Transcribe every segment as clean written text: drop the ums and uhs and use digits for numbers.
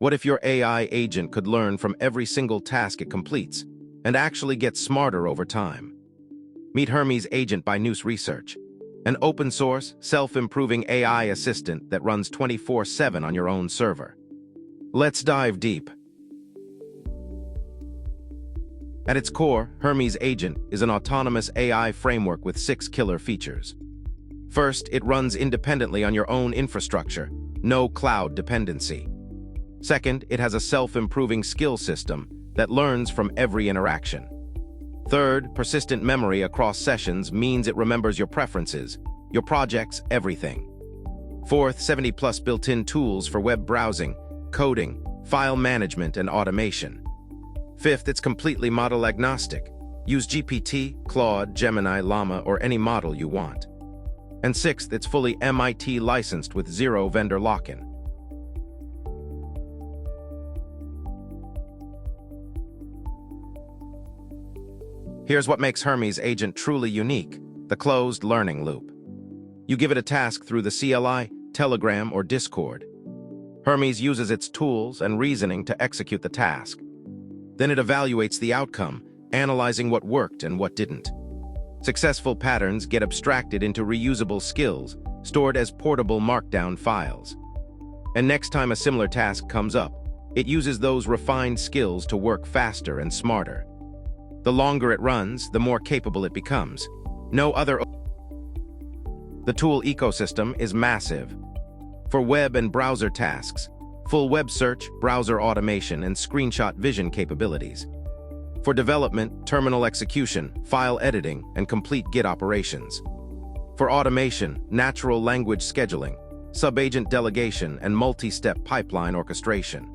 What if your AI agent could learn from every single task it completes and actually get smarter over time? Meet Hermes Agent by Nous Research, an open-source, self-improving AI assistant that runs 24/7 on your own server. Let's dive deep. At its core, Hermes Agent is an autonomous AI framework with 6 killer features. First, it runs independently on your own infrastructure, no cloud dependency. Second, it has a self-improving skill system that learns from every interaction. Third, persistent memory across sessions means it remembers your preferences, your projects, everything. Fourth, 70+ built-in tools for web browsing, coding, file management, and automation. Fifth, it's completely model-agnostic. Use GPT, Claude, Gemini, Llama, or any model you want. And sixth, it's fully MIT licensed with 0 vendor lock-in. Here's what makes Hermes Agent truly unique: the closed learning loop. You give it a task through the CLI, Telegram, or Discord. Hermes uses its tools and reasoning to execute the task. Then it evaluates the outcome, analyzing what worked and what didn't. Successful patterns get abstracted into reusable skills, stored as portable markdown files. And next time a similar task comes up, it uses those refined skills to work faster and smarter. The longer it runs, the more capable it becomes. The tool ecosystem is massive. For web and browser tasks, full web search, browser automation, and screenshot vision capabilities. For development, terminal execution, file editing, and complete Git operations. For automation, natural language scheduling, sub-agent delegation, and multi-step pipeline orchestration.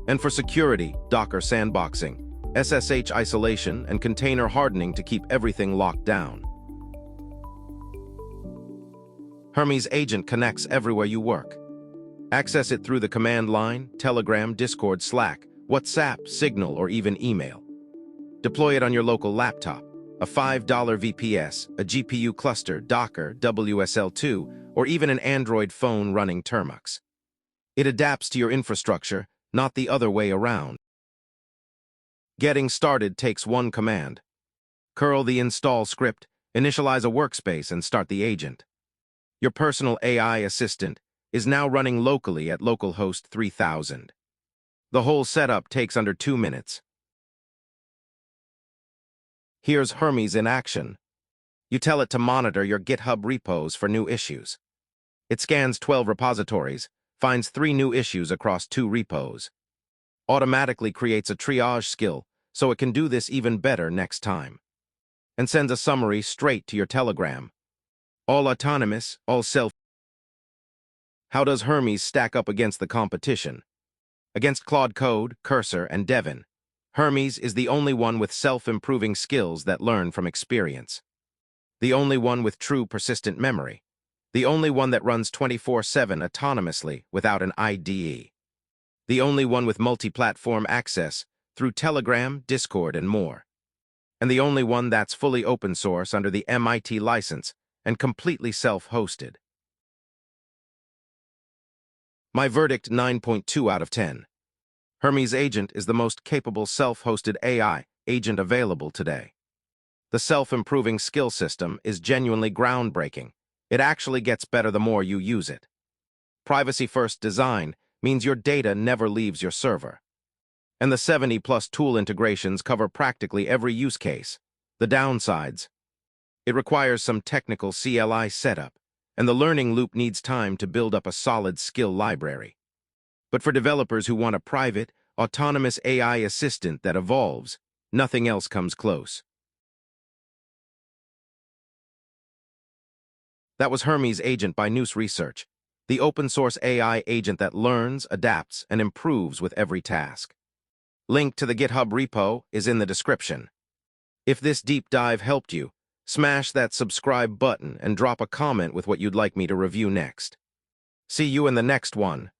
And for security, Docker sandboxing, SSH isolation, and container hardening to keep everything locked down. Hermes Agent connects everywhere you work. Access it through the command line, Telegram, Discord, Slack, WhatsApp, Signal, or even email. Deploy it on your local laptop, a $5 VPS, a GPU cluster, Docker, WSL2, or even an Android phone running Termux. It adapts to your infrastructure, not the other way around. Getting started takes one command. Curl the install script, initialize a workspace, and start the agent. Your personal AI assistant is now running locally at localhost 3000. The whole setup takes under 2 minutes. Here's Hermes in action. You tell it to monitor your GitHub repos for new issues. It scans 12 repositories, finds 3 new issues across 2 repos. Automatically creates a triage skill so it can do this even better next time. And sends a summary straight to your Telegram. All autonomous, all self. How does Hermes stack up against the competition? Against Claude Code, Cursor, and Devin, Hermes is the only one with self-improving skills that learn from experience. The only one with true persistent memory. The only one that runs 24/7 autonomously without an IDE. The only one with multi-platform access through Telegram, Discord, and more. And the only one that's fully open source under the MIT license and completely self-hosted. My verdict: 9.2 out of 10. Hermes Agent is the most capable self-hosted AI agent available today. The self-improving skill system is genuinely groundbreaking. It actually gets better the more you use it. Privacy-first design means your data never leaves your server. And the 70+ tool integrations cover practically every use case. The downsides: it requires some technical CLI setup, and the learning loop needs time to build up a solid skill library. But for developers who want a private, autonomous AI assistant that evolves, nothing else comes close. That was Hermes Agent by Nous Research, the open-source AI agent that learns, adapts, and improves with every task. Link to the GitHub repo is in the description. If this deep dive helped you, smash that subscribe button and drop a comment with what you'd like me to review next. See you in the next one.